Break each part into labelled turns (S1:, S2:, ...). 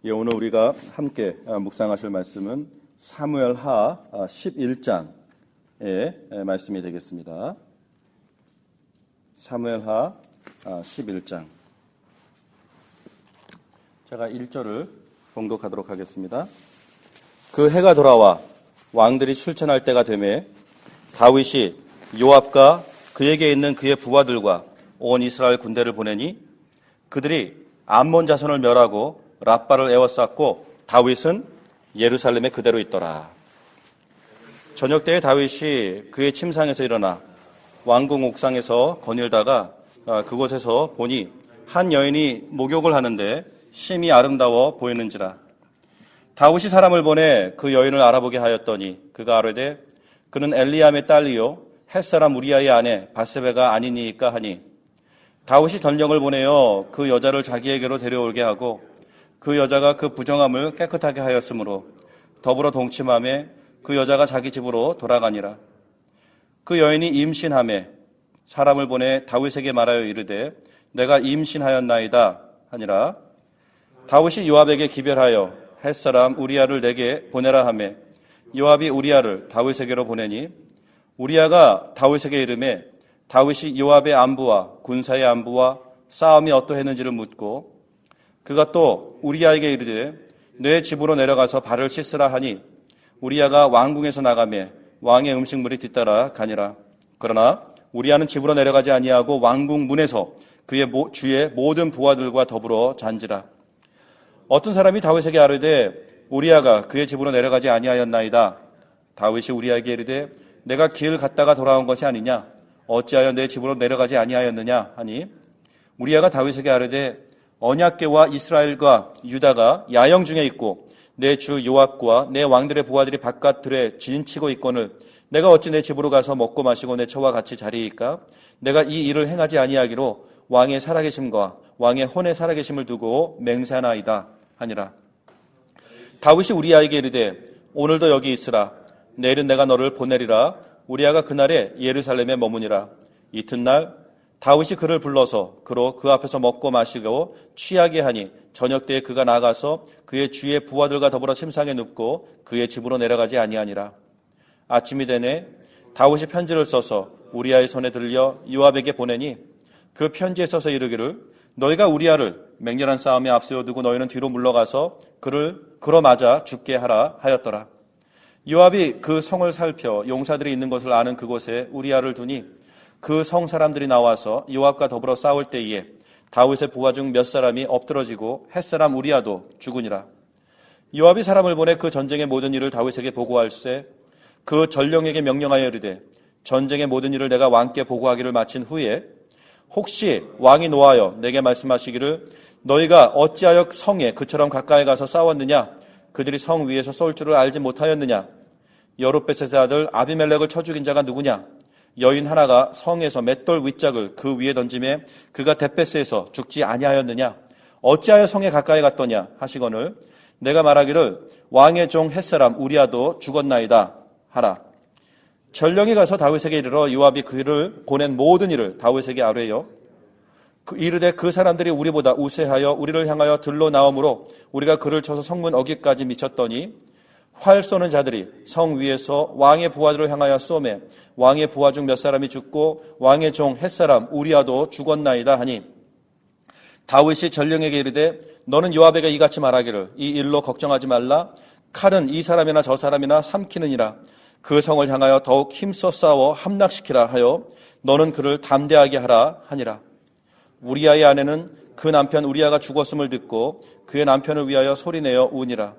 S1: 예, 오늘 우리가 함께 묵상하실 말씀은 사무엘하 11장의 말씀이 되겠습니다. 사무엘하 11장. 제가 1절을 봉독하도록 하겠습니다. 그 해가 돌아와 왕들이 출전할 때가 되매 다윗이 요압과 그에게 있는 그의 부하들과 온 이스라엘 군대를 보내니 그들이 암몬 자손을 멸하고 랍바를 에워쌌고 다윗은 예루살렘에 그대로 있더라. 저녁 때에 다윗이 그의 침상에서 일어나 왕궁 옥상에서 거닐다가 그곳에서 보니 한 여인이 목욕을 하는데 심히 아름다워 보이는지라. 다윗이 사람을 보내 그 여인을 알아보게 하였더니 그가 아뢰되 그는 엘리암의 딸이요 햇사람 우리아의 아내 바세바가 아니니이까 하니 다윗이 전령을 보내어 그 여자를 자기에게로 데려오게 하고 그 여자가 그 부정함을 깨끗하게 하였으므로 더불어 동침하며 그 여자가 자기 집으로 돌아가니라. 그 여인이 임신하며 사람을 보내 다윗에게 말하여 이르되 내가 임신하였나이다 하니라. 다윗이 요압에게 기별하여 햇사람 우리아를 내게 보내라 하며 요압이 우리아를 다윗에게로 보내니 우리아가 다윗에게 이르매 다윗이 요압의 안부와 군사의 안부와 싸움이 어떠했는지를 묻고 그가 또 우리아에게 이르되 내 집으로 내려가서 발을 씻으라 하니 우리아가 왕궁에서 나가매 왕의 음식물이 뒤따라 가니라. 그러나 우리아는 집으로 내려가지 아니하고 왕궁 문에서 그의 주의 모든 부하들과 더불어 잔지라. 어떤 사람이 다윗에게 아뢰되 우리아가 그의 집으로 내려가지 아니하였나이다. 다윗이 우리아에게 이르되 내가 길 갔다가 돌아온 것이 아니냐 어찌하여 내 집으로 내려가지 아니하였느냐 하니 우리아가 다윗에게 아뢰되 언약궤와 이스라엘과 유다가 야영 중에 있고 내 주 요압과 내 왕들의 부하들이 바깥들에 진치고 있거늘 내가 어찌 내 집으로 가서 먹고 마시고 내 처와 같이 자리이까? 내가 이 일을 행하지 아니하기로 왕의 살아계심과 왕의 혼의 살아계심을 두고 맹세하나이다 하니라. 다윗이 우리아에게 이르되 오늘도 여기 있으라. 내일은 내가 너를 보내리라. 우리아가 그날에 예루살렘에 머무니라. 이튿날 다윗이 그를 불러서 그로 그 앞에서 먹고 마시고 취하게 하니 저녁 때에 그가 나가서 그의 주의 부하들과 더불어 침상에 눕고 그의 집으로 내려가지 아니하니라. 아침이 되네 다윗이 편지를 써서 우리아의 손에 들려 요압에게 보내니 그 편지에 써서 이르기를 너희가 우리아를 맹렬한 싸움에 앞세워두고 너희는 뒤로 물러가서 그를 끌어맞아 죽게 하라 하였더라. 요압이 그 성을 살펴 용사들이 있는 것을 아는 그곳에 우리아를 두니 그 성 사람들이 나와서 요압과 더불어 싸울 때에 다윗의 부하 중 몇 사람이 엎드러지고 햇사람 우리아도 죽으니라. 요압이 사람을 보내 그 전쟁의 모든 일을 다윗에게 보고할세 그 전령에게 명령하여 이르되 전쟁의 모든 일을 내가 왕께 보고하기를 마친 후에 혹시 왕이 노하여 내게 말씀하시기를 너희가 어찌하여 성에 그처럼 가까이 가서 싸웠느냐 그들이 성 위에서 쏠 줄을 알지 못하였느냐 여룻베셋의 아들 아비멜렉을 쳐 죽인 자가 누구냐 여인 하나가 성에서 맷돌 윗짝을 그 위에 던짐에 그가 데베스에서 죽지 아니하였느냐 어찌하여 성에 가까이 갔더냐 하시거늘 내가 말하기를 왕의 종 햇사람 우리아도 죽었나이다 하라. 전령이 가서 다윗에게 이르러 요압이 그를 보낸 모든 일을 다윗에게 아뢰요. 이르되 그 사람들이 우리보다 우세하여 우리를 향하여 들러 나오므로 우리가 그를 쳐서 성문 어귀까지 미쳤더니 활 쏘는 자들이 성 위에서 왕의 부하들을 향하여 쏘매 왕의 부하 중 몇 사람이 죽고 왕의 종 햇사람 우리아도 죽었나이다 하니 다윗이 전령에게 이르되 너는 요압에게 이같이 말하기를 이 일로 걱정하지 말라 칼은 이 사람이나 저 사람이나 삼키느니라 그 성을 향하여 더욱 힘써 싸워 함락시키라 하여 너는 그를 담대하게 하라 하니라. 우리아의 아내는 그 남편 우리아가 죽었음을 듣고 그의 남편을 위하여 소리내어 우니라.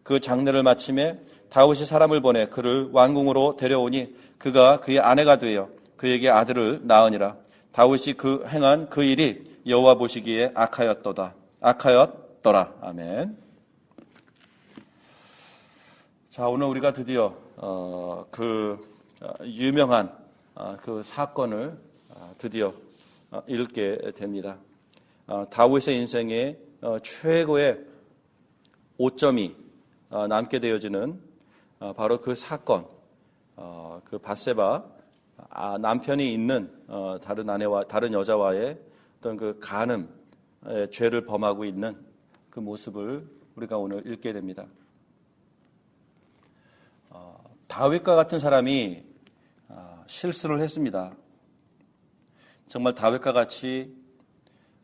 S1: 그 장례를 마침에 다윗이 사람을 보내 그를 왕궁으로 데려오니 그가 그의 아내가 되어 그에게 아들을 낳으니라. 다윗이 그 행한 그 일이 여호와 보시기에 악하였더라. 아멘. 자, 오늘 우리가 드디어 유명한 그 사건을 드디어 읽게 됩니다. 다윗의 인생의 최고의 오점이 남게 되어지는 바로 그 사건, 그 바세바 남편이 있는 다른 아내와 다른 여자와의 어떤 그 간음의 죄를 범하고 있는 그 모습을 우리가 오늘 읽게 됩니다. 다윗과 같은 사람이 실수를 했습니다. 정말 다윗과 같이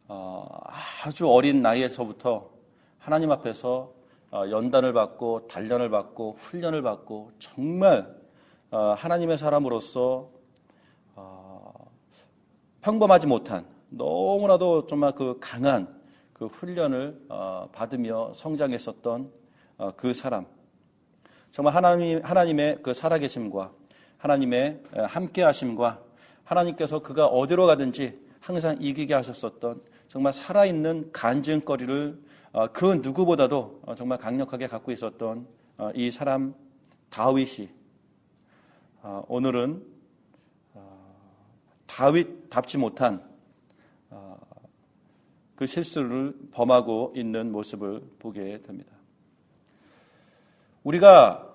S1: 아주 어린 나이에서부터 하나님 앞에서 연단을 받고 단련을 받고 훈련을 받고 정말 하나님의 사람으로서 평범하지 못한 너무나도 정말 그 강한 그 훈련을 받으며 성장했었던 그 사람. 정말 하나님의 그 살아계심과 하나님의 함께하심과 하나님께서 그가 어디로 가든지 항상 이기게 하셨었던 정말 살아있는 간증거리를 그 누구보다도 정말 강력하게 갖고 있었던 이 사람 다윗이 오늘은 다윗답지 못한 그 실수를 범하고 있는 모습을 보게 됩니다. 우리가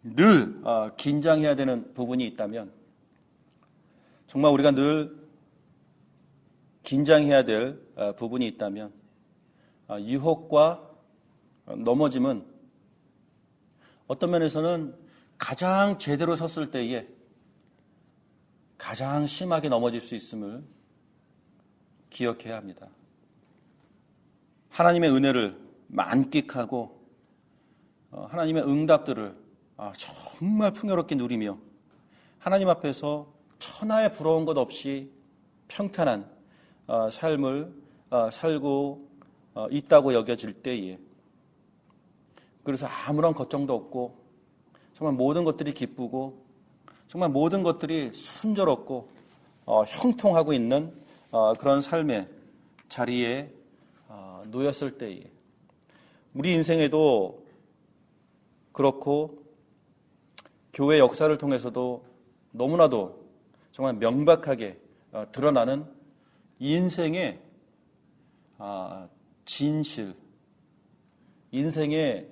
S1: 늘 긴장해야 되는 부분이 있다면 정말 우리가 늘 긴장해야 될 부분이 있다면 유혹과 넘어짐은 어떤 면에서는 가장 제대로 섰을 때에 가장 심하게 넘어질 수 있음을 기억해야 합니다. 하나님의 은혜를 만끽하고 하나님의 응답들을 정말 풍요롭게 누리며 하나님 앞에서 천하에 부러운 것 없이 평탄한 삶을 살고 있다고 여겨질 때에 그래서 아무런 걱정도 없고 정말 모든 것들이 기쁘고 정말 모든 것들이 순조롭고 형통하고 있는 그런 삶의 자리에 놓였을 때에 우리 인생에도 그렇고 교회 역사를 통해서도 너무나도 정말 명백하게 드러나는 인생의 진실, 인생의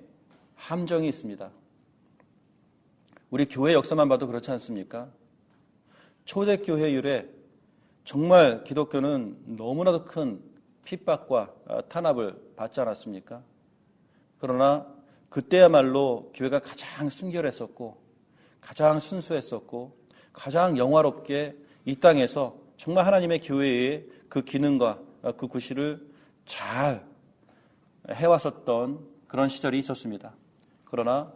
S1: 함정이 있습니다. 우리 교회 역사만 봐도 그렇지 않습니까? 초대교회 이래 정말 기독교는 너무나도 큰 핍박과 탄압을 받지 않았습니까? 그러나 그때야말로 교회가 가장 순결했었고 가장 순수했었고 가장 영화롭게 이 땅에서 정말 하나님의 교회의 그 기능과 그 구실을 잘 해왔었던 그런 시절이 있었습니다. 그러나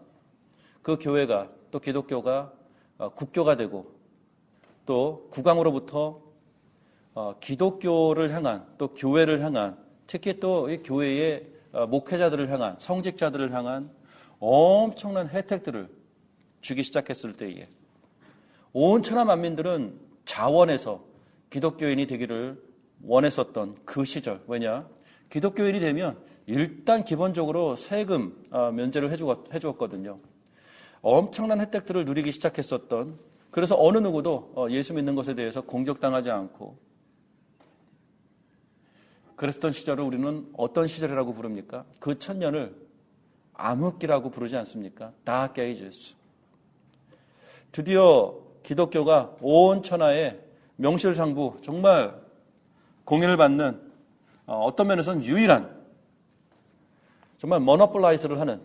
S1: 그 교회가 또 기독교가 국교가 되고 또 국왕으로부터 기독교를 향한 또 교회를 향한 특히 또 이 교회의 목회자들을 향한 성직자들을 향한 엄청난 혜택들을 주기 시작했을 때에 온 천하 만민들은 자원해서 기독교인이 되기를 원했었던 그 시절. 왜냐? 기독교인이 되면 일단 기본적으로 세금 면제를 해주었거든요. 엄청난 혜택들을 누리기 시작했었던 그래서 어느 누구도 예수 믿는 것에 대해서 공격당하지 않고 그랬던 시절을 우리는 어떤 시절이라고 부릅니까? 그 천년을 암흑기라고 부르지 않습니까? Dark Ages. 드디어 기독교가 온 천하에 명실상부 정말 공인을 받는 어떤 면에서는 유일한 정말 모노폴라이즈를 하는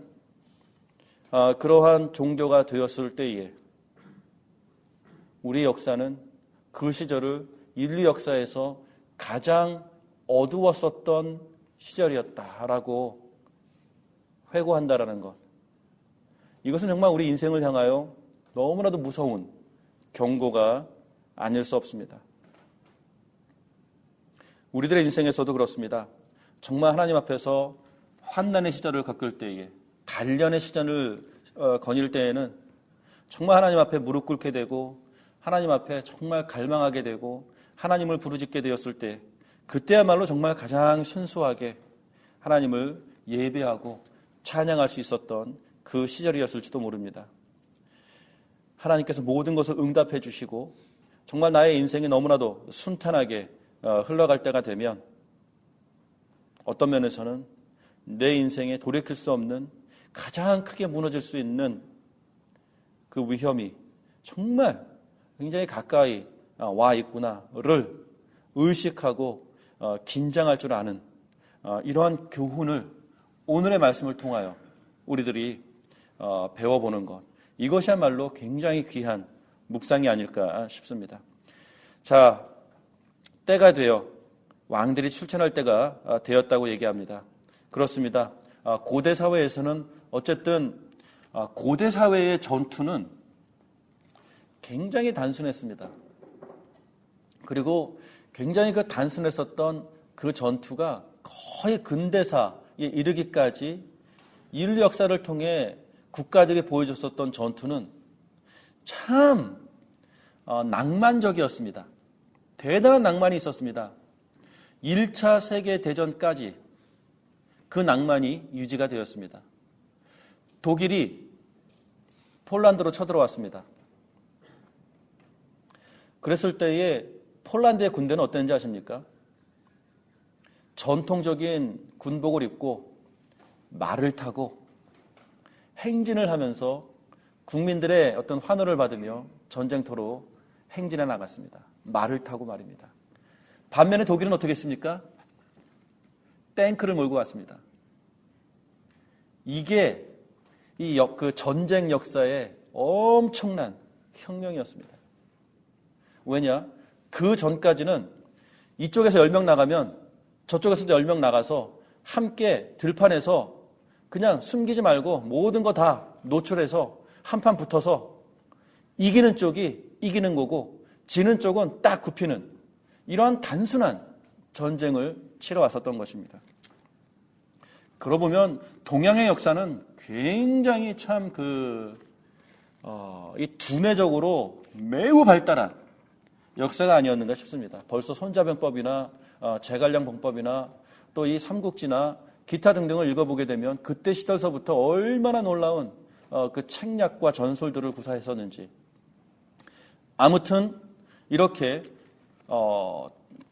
S1: 그러한 종교가 되었을 때에 우리 역사는 그 시절을 인류 역사에서 가장 어두웠었던 시절이었다라고 회고한다라는 것. 이것은 정말 우리 인생을 향하여 너무나도 무서운 경고가 아닐 수 없습니다. 우리들의 인생에서도 그렇습니다. 정말 하나님 앞에서 환난의 시절을 겪을 때에 단련의 시간을 거닐 때에는 정말 하나님 앞에 무릎 꿇게 되고 하나님 앞에 정말 갈망하게 되고 하나님을 부르짖게 되었을 때 그때야말로 정말 가장 순수하게 하나님을 예배하고 찬양할 수 있었던 그 시절이었을지도 모릅니다. 하나님께서 모든 것을 응답해 주시고 정말 나의 인생이 너무나도 순탄하게 흘러갈 때가 되면 어떤 면에서는 내 인생에 돌이킬 수 없는 가장 크게 무너질 수 있는 그 위험이 정말 굉장히 가까이 와 있구나를 의식하고 긴장할 줄 아는 이러한 교훈을 오늘의 말씀을 통하여 우리들이 배워보는 것, 이것이야말로 굉장히 귀한 묵상이 아닐까 싶습니다. 자, 때가 되어 왕들이 출전할 때가 되었다고 얘기합니다. 그렇습니다. 고대 사회에서는 어쨌든 고대 사회의 전투는 굉장히 단순했습니다. 그리고 굉장히 그 단순했었던 그 전투가 거의 근대사에 이르기까지 인류 역사를 통해 국가들이 보여줬었던 전투는 참 낭만적이었습니다. 대단한 낭만이 있었습니다. 1차 세계대전까지 그 낭만이 유지가 되었습니다. 독일이 폴란드로 쳐들어왔습니다. 그랬을 때에 폴란드의 군대는 어땠는지 아십니까? 전통적인 군복을 입고 말을 타고 행진을 하면서 국민들의 어떤 환호를 받으며 전쟁터로 행진해 나갔습니다. 말을 타고 말입니다. 반면에 독일은 어떻게 했습니까? 탱크를 몰고 왔습니다. 이게 그 전쟁 역사의 엄청난 혁명이었습니다. 왜냐? 그 전까지는 이쪽에서 10명 나가면 저쪽에서도 10명 나가서 함께 들판에서 그냥 숨기지 말고 모든 거 다 노출해서 한판 붙어서 이기는 쪽이 이기는 거고 지는 쪽은 딱 굽히는 이러한 단순한 전쟁을 치러 왔었던 것입니다. 그러고 보면 동양의 역사는 굉장히 참 이 두뇌적으로 매우 발달한 역사가 아니었는가 싶습니다. 벌써 손자병법이나 제갈량봉법이나 또 이 삼국지나 기타 등등을 읽어보게 되면 그때 시절서부터 얼마나 놀라운 그 책략과 전술들을 구사했었는지. 아무튼 이렇게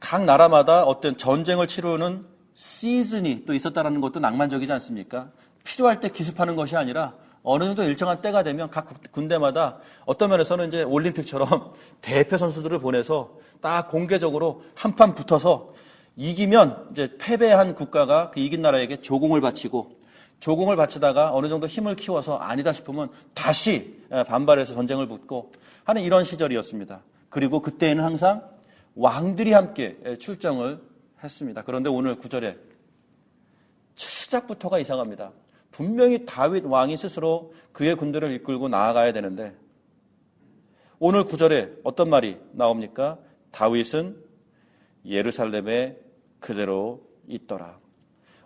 S1: 각 나라마다 어떤 전쟁을 치르는 시즌이 또 있었다는 것도 낭만적이지 않습니까? 필요할 때 기습하는 것이 아니라 어느 정도 일정한 때가 되면 각 군대마다 어떤 면에서는 이제 올림픽처럼 대표 선수들을 보내서 딱 공개적으로 한판 붙어서 이기면 이제 패배한 국가가 그 이긴 나라에게 조공을 바치고 조공을 바치다가 어느 정도 힘을 키워서 아니다 싶으면 다시 반발해서 전쟁을 붙고 하는 이런 시절이었습니다. 그리고 그때에는 항상 왕들이 함께 출정을 했습니다. 그런데 오늘 9절에 시작부터가 이상합니다. 분명히 다윗 왕이 스스로 그의 군대를 이끌고 나아가야 되는데 오늘 9절에 어떤 말이 나옵니까? 다윗은 예루살렘에 그대로 있더라.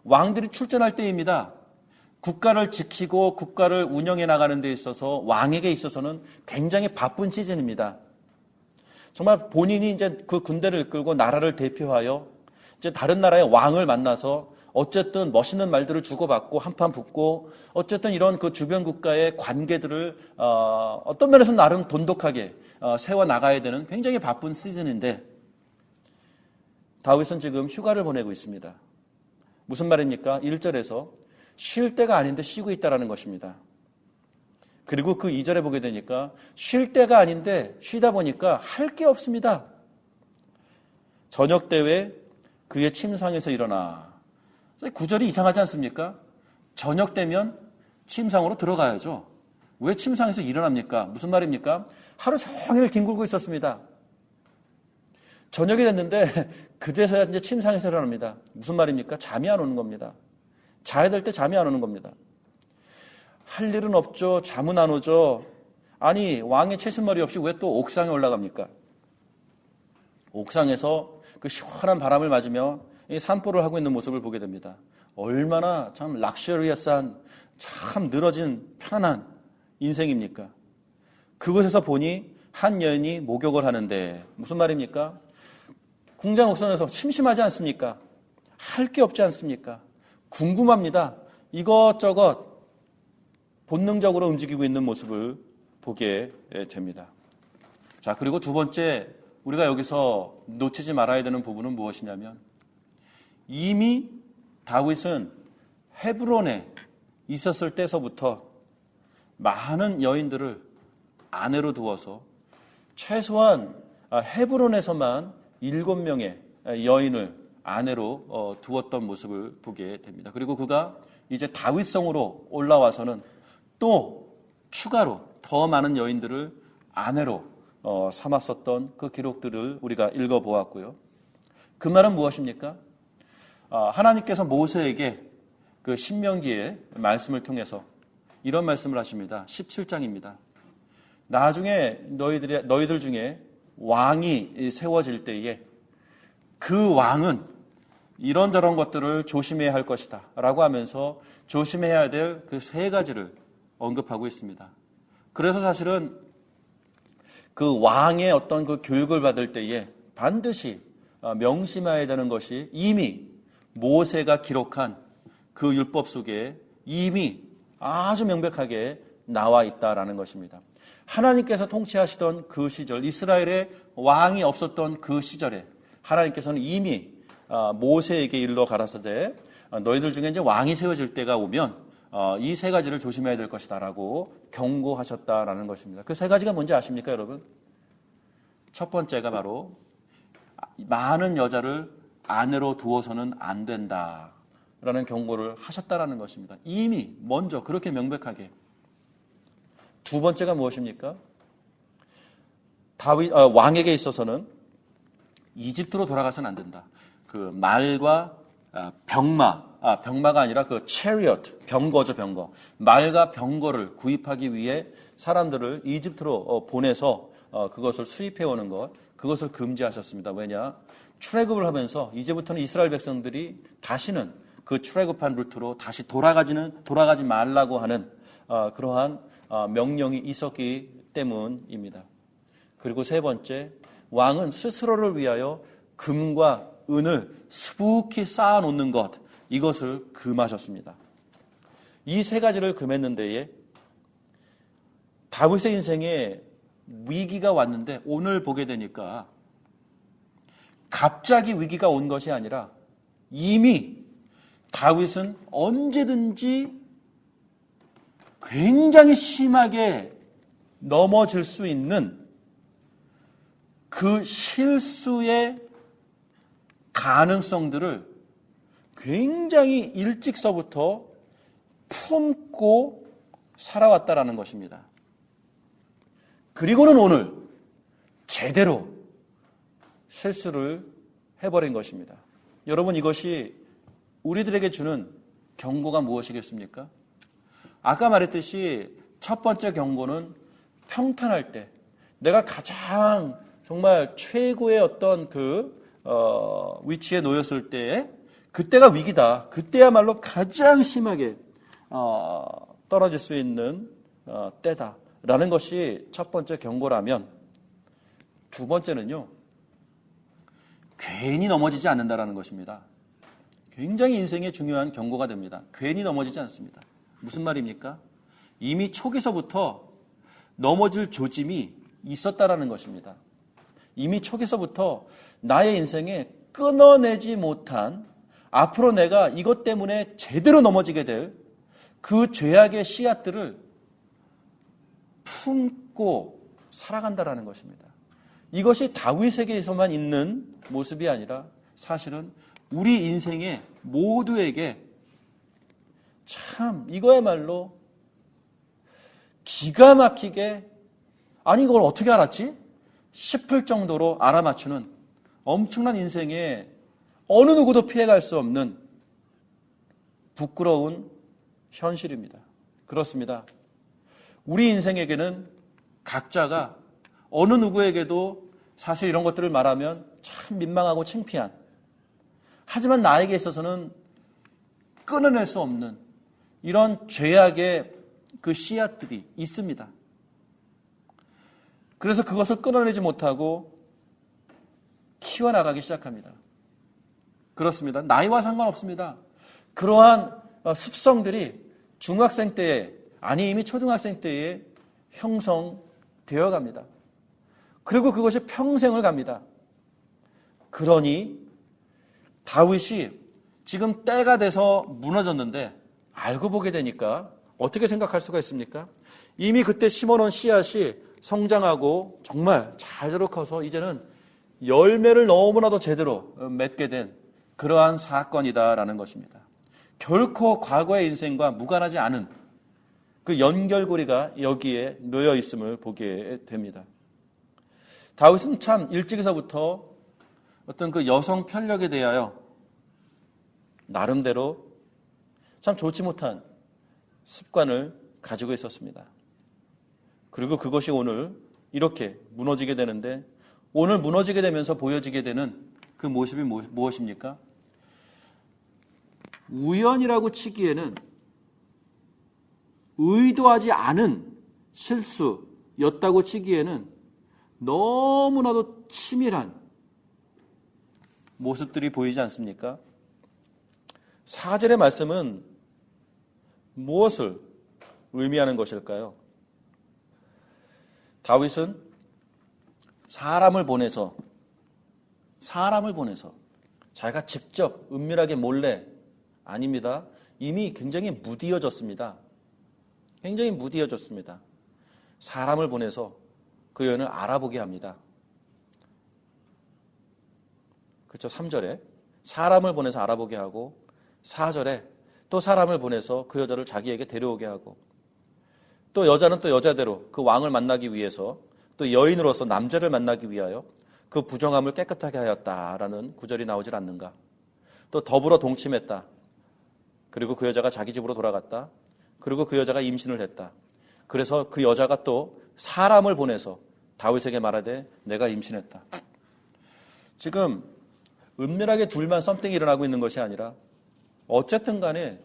S1: 왕들이 출전할 때입니다. 국가를 지키고 국가를 운영해 나가는 데 있어서 왕에게 있어서는 굉장히 바쁜 시즌입니다. 정말 본인이 이제 그 군대를 이끌고 나라를 대표하여 이제 다른 나라의 왕을 만나서 어쨌든 멋있는 말들을 주고받고 한판 붙고 어쨌든 이런 그 주변 국가의 관계들을 어떤 면에서 나름 돈독하게 세워 나가야 되는 굉장히 바쁜 시즌인데 다윗은 지금 휴가를 보내고 있습니다. 무슨 말입니까? 1절에서 쉴 때가 아닌데 쉬고 있다라는 것입니다. 그리고 그 2절에 보게 되니까 쉴 때가 아닌데 쉬다 보니까 할 게 없습니다. 저녁 때에 그의 침상에서 일어나. 9절이 이상하지 않습니까? 저녁 되면 침상으로 들어가야죠. 왜 침상에서 일어납니까? 무슨 말입니까? 하루 종일 뒹굴고 있었습니다. 저녁이 됐는데 그제서야 이제 침상에서 일어납니다. 무슨 말입니까? 잠이 안 오는 겁니다. 자야 될 때 잠이 안 오는 겁니다. 할 일은 없죠. 잠은 안 오죠. 아니 왕의 채신머리 없이 왜 또 옥상에 올라갑니까? 옥상에서 그 시원한 바람을 맞으며 산보를 하고 있는 모습을 보게 됩니다. 얼마나 참 락셔리어스한 참 늘어진 편안한 인생입니까? 그곳에서 보니 한 여인이 목욕을 하는데 무슨 말입니까? 궁전 옥상에서 심심하지 않습니까? 할 게 없지 않습니까? 궁금합니다. 이것저것 본능적으로 움직이고 있는 모습을 보게 됩니다. 자, 그리고 두 번째 우리가 여기서 놓치지 말아야 되는 부분은 무엇이냐면 이미 다윗은 헤브론에 있었을 때서부터 많은 여인들을 아내로 두어서 최소한 헤브론에서만 7명의 여인을 아내로 두었던 모습을 보게 됩니다. 그리고 그가 이제 다윗성으로 올라와서는 또 추가로 더 많은 여인들을 아내로 삼았었던 그 기록들을 우리가 읽어보았고요. 그 말은 무엇입니까? 하나님께서 모세에게 그 신명기의 말씀을 통해서 이런 말씀을 하십니다. 17장입니다. 나중에 너희들 중에 왕이 세워질 때에 그 왕은 이런저런 것들을 조심해야 할 것이다 라고 하면서 조심해야 될 그 세 가지를 언급하고 있습니다. 그래서 사실은 그 왕의 어떤 그 교육을 받을 때에 반드시 명심해야 되는 것이 이미 모세가 기록한 그 율법 속에 이미 아주 명백하게 나와 있다라는 것입니다. 하나님께서 통치하시던 그 시절, 이스라엘에 왕이 없었던 그 시절에 하나님께서는 이미 모세에게 일러 가라사대 너희들 중에 이제 왕이 세워질 때가 오면 이 세 가지를 조심해야 될 것이다라고 경고하셨다라는 것입니다. 그 세 가지가 뭔지 아십니까, 여러분? 첫 번째가 바로 많은 여자를 아내로 두어서는 안 된다라는 경고를 하셨다라는 것입니다. 이미 먼저 그렇게 명백하게. 두 번째가 무엇입니까? 왕에게 있어서는 이집트로 돌아가서는 안 된다. 그 말과 병마가 아니라 그 chariot, 병거죠, 병거. 말과 병거를 구입하기 위해 사람들을 이집트로 보내서 그것을 수입해 오는 것, 그것을 금지하셨습니다. 왜냐? 출애굽을 하면서 이제부터는 이스라엘 백성들이 다시는 그 출애굽한 루트로 다시 돌아가지 말라고 하는 그러한 명령이 있었기 때문입니다. 그리고 세 번째, 왕은 스스로를 위하여 금과 은을 수북히 쌓아놓는 것, 이것을 금하셨습니다. 이 세 가지를 금했는 데에 다윗의 인생에 위기가 왔는데 오늘 보게 되니까 갑자기 위기가 온 것이 아니라 이미 다윗은 언제든지 굉장히 심하게 넘어질 수 있는 그 실수의 가능성들을 굉장히 일찍서부터 품고 살아왔다라는 것입니다. 그리고는 오늘 제대로 실수를 해버린 것입니다. 여러분, 이것이 우리들에게 주는 경고가 무엇이겠습니까? 아까 말했듯이 첫 번째 경고는 평탄할 때, 내가 가장 정말 최고의 어떤 위치에 놓였을 때, 그때가 위기다. 그때야말로 가장 심하게 떨어질 수 있는 때다라는 것이 첫 번째 경고라면, 두 번째는요, 괜히 넘어지지 않는다라는 것입니다. 굉장히 인생에 중요한 경고가 됩니다. 괜히 넘어지지 않습니다. 무슨 말입니까? 이미 초기서부터 넘어질 조짐이 있었다라는 것입니다. 이미 초기서부터 나의 인생에 끊어내지 못한, 앞으로 내가 이것 때문에 제대로 넘어지게 될 그 죄악의 씨앗들을 품고 살아간다라는 것입니다. 이것이 다윗에게서만 있는 모습이 아니라 사실은 우리 인생의 모두에게 참 이거야말로 기가 막히게, 아니 이걸 어떻게 알았지? 싶을 정도로 알아맞추는 엄청난 인생에 어느 누구도 피해갈 수 없는 부끄러운 현실입니다. 그렇습니다. 우리 인생에게는 각자가 어느 누구에게도 사실 이런 것들을 말하면 참 민망하고 창피한, 하지만 나에게 있어서는 끊어낼 수 없는 이런 죄악의 그 씨앗들이 있습니다. 그래서 그것을 끊어내지 못하고 키워나가기 시작합니다. 그렇습니다. 나이와 상관없습니다. 그러한 습성들이 중학생 때에, 아니 이미 초등학생 때에 형성되어 갑니다. 그리고 그것이 평생을 갑니다. 그러니 다윗이 지금 때가 돼서 무너졌는데 알고 보게 되니까 어떻게 생각할 수가 있습니까? 이미 그때 심어놓은 씨앗이 성장하고 정말 잘 자라 커서 이제는 열매를 너무나도 제대로 맺게 된 그러한 사건이다라는 것입니다. 결코 과거의 인생과 무관하지 않은 그 연결고리가 여기에 놓여 있음을 보게 됩니다. 다윗은 참 일찍에서부터 어떤 그 여성 편력에 대하여 나름대로 참 좋지 못한 습관을 가지고 있었습니다. 그리고 그것이 오늘 이렇게 무너지게 되는데, 오늘 무너지게 되면서 보여지게 되는 그 모습이 무엇입니까? 우연이라고 치기에는 의도하지 않은 실수였다고 치기에는 너무나도 치밀한 모습들이 보이지 않습니까? 4절의 말씀은 무엇을 의미하는 것일까요? 다윗은 사람을 보내서 자기가 직접 은밀하게 몰래, 아닙니다. 이미 굉장히 무디어졌습니다. 사람을 보내서 그 여인을 알아보게 합니다. 그렇죠? 3절에 사람을 보내서 알아보게 하고, 4절에 또 사람을 보내서 그 여자를 자기에게 데려오게 하고, 또 여자는 또 여자대로 그 왕을 만나기 위해서, 또 여인으로서 남자를 만나기 위하여 그 부정함을 깨끗하게 하였다라는 구절이 나오질 않는가? 또 더불어 동침했다. 그리고 그 여자가 자기 집으로 돌아갔다. 그리고 그 여자가 임신을 했다. 그래서 그 여자가 또 사람을 보내서 다윗에게 말하되 내가 임신했다. 지금 은밀하게 둘만 썸띵이 일어나고 있는 것이 아니라 어쨌든 간에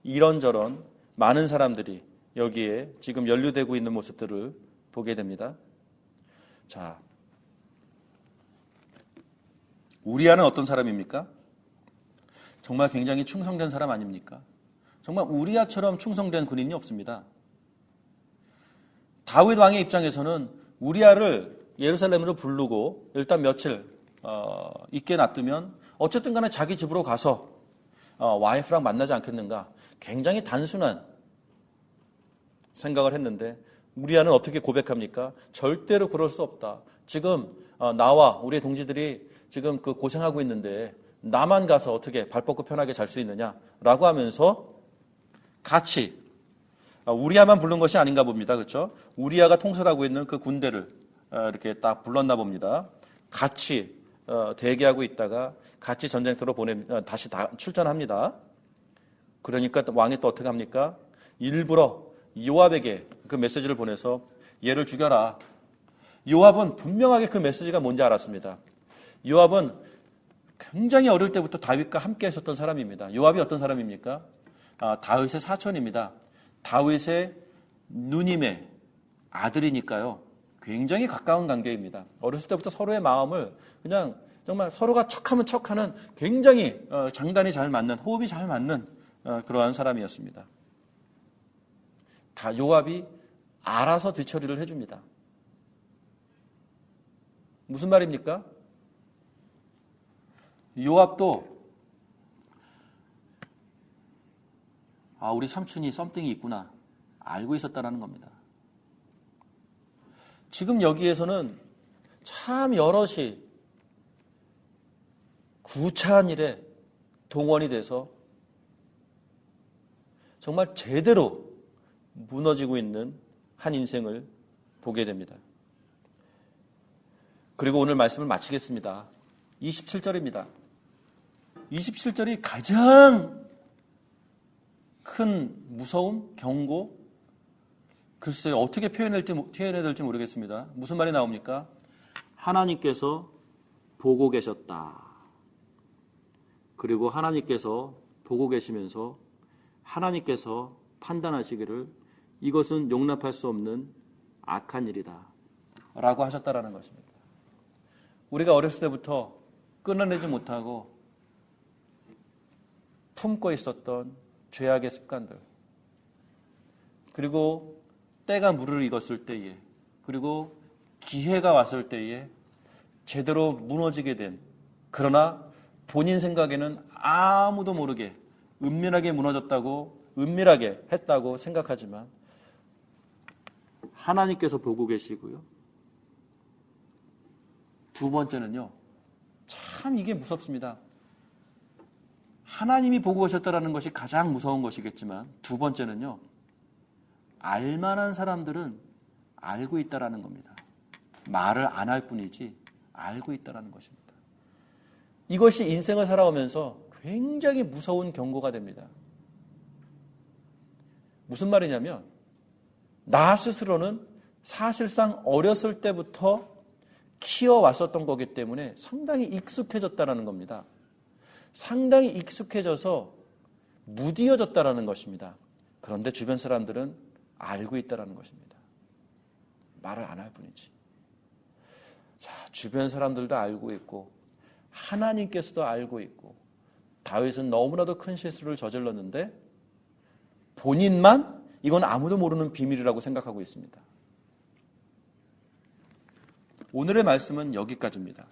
S1: 이런저런 많은 사람들이 여기에 지금 연루되고 있는 모습들을 보게 됩니다. 자, 우리아는 어떤 사람입니까? 정말 굉장히 충성된 사람 아닙니까? 정말 우리아처럼 충성된 군인이 없습니다. 다윗 왕의 입장에서는 우리아를 예루살렘으로 부르고 일단 며칠 있게 놔두면 어쨌든 간에 자기 집으로 가서 와이프랑 만나지 않겠는가, 굉장히 단순한 생각을 했는데, 우리아는 어떻게 고백합니까? 절대로 그럴 수 없다. 지금 나와 우리의 동지들이 지금 그 고생하고 있는데 나만 가서 어떻게 발 뻗고 편하게 잘 수 있느냐라고 하면서 같이, 우리아만 부른 것이 아닌가 봅니다. 그렇죠? 우리아가 통솔하고 있는 그 군대를 이렇게 딱 불렀나 봅니다. 같이 대기하고 있다가 같이 전쟁터로 다시 출전합니다. 그러니까 왕이 또 어떻게 합니까? 일부러 요압에게 그 메시지를 보내서 얘를 죽여라. 요압은 분명하게 그 메시지가 뭔지 알았습니다. 요압은 굉장히 어릴 때부터 다윗과 함께 했었던 사람입니다. 요압이 어떤 사람입니까? 다윗의 사촌입니다. 다윗의 누님의 아들이니까요. 굉장히 가까운 관계입니다. 어렸을 때부터 서로의 마음을 그냥 정말 서로가 척하면 척하는 굉장히 장단이 잘 맞는, 호흡이 잘 맞는 그러한 사람이었습니다. 다 요압이 알아서 뒤처리를 해줍니다. 무슨 말입니까? 요압도 우리 삼촌이 썸띵이 있구나 알고 있었다는 겁니다. 지금 여기에서는 참 여럿이 구차한 일에 동원이 돼서 정말 제대로 무너지고 있는 한 인생을 보게 됩니다. 그리고 오늘 말씀을 마치겠습니다. 27절입니다. 27절이 가장 큰 무서움, 경고, 글쎄요, 어떻게 표현해야 될지 모르겠습니다. 무슨 말이 나옵니까? 하나님께서 보고 계셨다. 그리고 하나님께서 보고 계시면서 하나님께서 판단하시기를 이것은 용납할 수 없는 악한 일이다 라고 하셨다라는 것입니다. 우리가 어렸을 때부터 끊어내지 못하고 품고 있었던 죄악의 습관들, 그리고 때가 물을 익었을 때에, 그리고 기회가 왔을 때에 제대로 무너지게 된, 그러나 본인 생각에는 아무도 모르게 은밀하게 무너졌다고, 은밀하게 했다고 생각하지만 하나님께서 보고 계시고요. 두 번째는요,
S2: 참 이게 무섭습니다. 하나님이 보고 오셨다라는 것이 가장 무서운 것이겠지만 두 번째는요, 알만한 사람들은 알고 있다라는 겁니다. 말을 안 할 뿐이지 알고 있다라는 것입니다. 이것이 인생을 살아오면서 굉장히 무서운 경고가 됩니다. 무슨 말이냐면 나 스스로는 사실상 어렸을 때부터 키워왔었던 거기 때문에 상당히 익숙해졌다는 겁니다. 상당히 익숙해져서 무디어졌다는 것입니다. 그런데 주변 사람들은 알고 있다는 것입니다. 말을 안 할 뿐이지. 자, 주변 사람들도 알고 있고 하나님께서도 알고 있고 다윗은 너무나도 큰 실수를 저질렀는데 본인만 이건 아무도 모르는 비밀이라고 생각하고 있습니다. 오늘의 말씀은 여기까지입니다.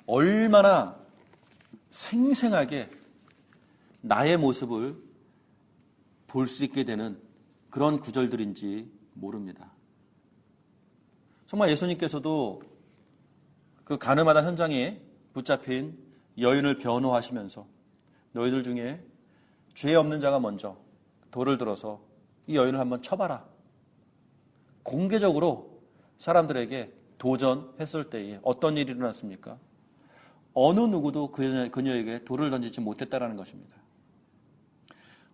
S2: 얼마나 생생하게 나의 모습을 볼 수 있게 되는 그런 구절들인지 모릅니다. 정말 예수님께서도 그 가늠하다 현장에 붙잡힌 여인을 변호하시면서 너희들 중에 죄 없는 자가 먼저 돌을 들어서 이 여인을 한번 쳐봐라. 공개적으로 사람들에게 도전했을 때에 어떤 일이 일어났습니까? 어느 누구도 그녀에게 돌을 던지지 못했다는 것입니다.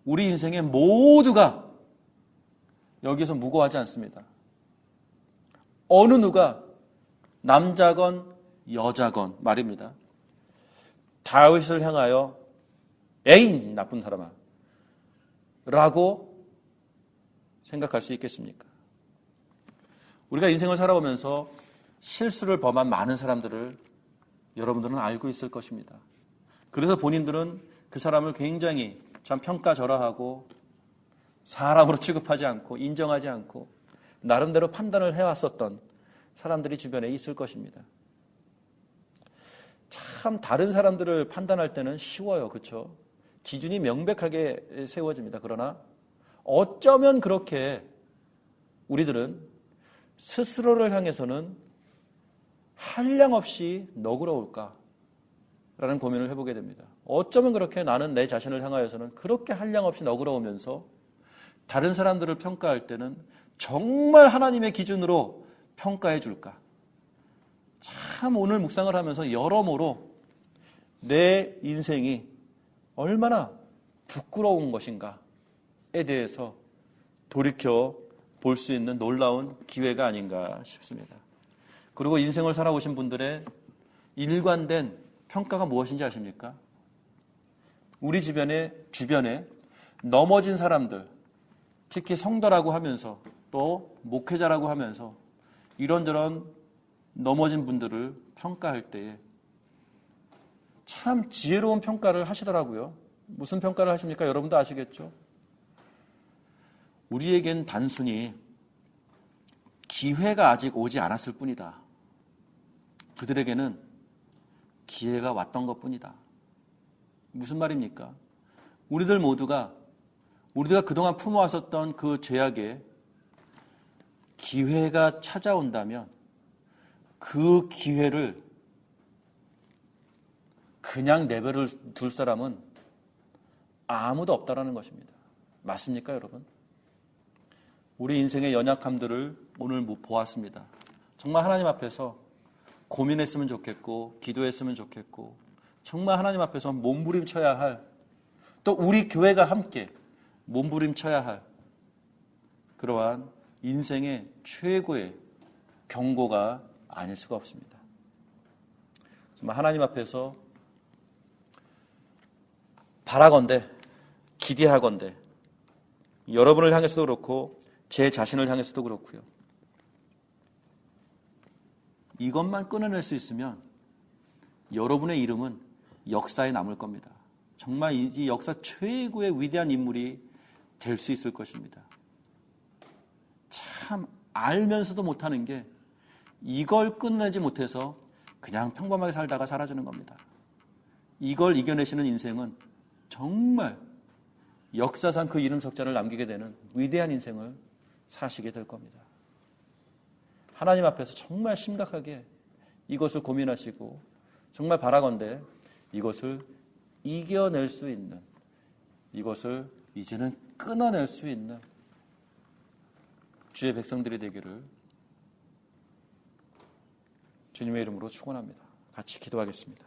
S2: 우리 인생의 모두가 여기서 무고하지 않습니다. 어느 누가 남자건 여자건 말입니다. 다윗을 향하여 에이 나쁜 사람아 라고 생각할 수 있겠습니까? 우리가 인생을 살아오면서 실수를 범한 많은 사람들을 여러분들은 알고 있을 것입니다. 그래서 본인들은 그 사람을 굉장히 참 평가절하하고 사람으로 취급하지 않고 인정하지 않고 나름대로 판단을 해왔었던 사람들이 주변에 있을 것입니다. 참 다른 사람들을 판단할 때는 쉬워요. 그렇죠? 기준이 명백하게 세워집니다. 그러나 어쩌면 그렇게 우리들은 스스로를 향해서는 한량없이 너그러울까라는 고민을 해보게 됩니다. 어쩌면 그렇게 나는 내 자신을 향하여서는 그렇게 한량없이 너그러우면서 다른 사람들을 평가할 때는 정말 하나님의 기준으로 평가해 줄까? 참 오늘 묵상을 하면서 여러모로 내 인생이 얼마나 부끄러운 것인가에 대해서 돌이켜 볼 수 있는 놀라운 기회가 아닌가 싶습니다. 그리고 인생을 살아오신 분들의 일관된 평가가 무엇인지 아십니까? 우리 주변에 넘어진 사람들, 특히 성도라고 하면서 또 목회자라고 하면서 이런저런 넘어진 분들을 평가할 때에 참 지혜로운 평가를 하시더라고요. 무슨 평가를 하십니까? 여러분도 아시겠죠? 우리에겐 단순히 기회가 아직 오지 않았을 뿐이다. 그들에게는 기회가 왔던 것뿐이다. 무슨 말입니까? 우리가 그동안 품어왔었던 그 죄악에 기회가 찾아온다면 그 기회를 그냥 내버려 둘 사람은 아무도 없다라는 것입니다. 맞습니까, 여러분? 우리 인생의 연약함들을 오늘 보았습니다. 정말 하나님 앞에서 고민했으면 좋겠고 기도했으면 좋겠고 정말 하나님 앞에서 몸부림쳐야 할, 또 우리 교회가 함께 몸부림쳐야 할 그러한 인생의 최고의 경고가 아닐 수가 없습니다. 정말 하나님 앞에서 바라건대 기대하건대 여러분을 향해서도 그렇고 제 자신을 향해서도 그렇고요. 이것만 끊어낼 수 있으면 여러분의 이름은 역사에 남을 겁니다. 정말 이 역사 최고의 위대한 인물이 될 수 있을 것입니다. 참 알면서도 못하는 게 이걸 끊어내지 못해서 그냥 평범하게 살다가 사라지는 겁니다. 이걸 이겨내시는 인생은 정말 역사상 그 이름 석자를 남기게 되는 위대한 인생을 사시게 될 겁니다. 하나님 앞에서 정말 심각하게 이것을 고민하시고 정말 바라건대 이것을 이겨낼 수 있는, 이것을 이제는 끊어낼 수 있는 주의 백성들이 되기를 주님의 이름으로 축원합니다. 같이 기도하겠습니다.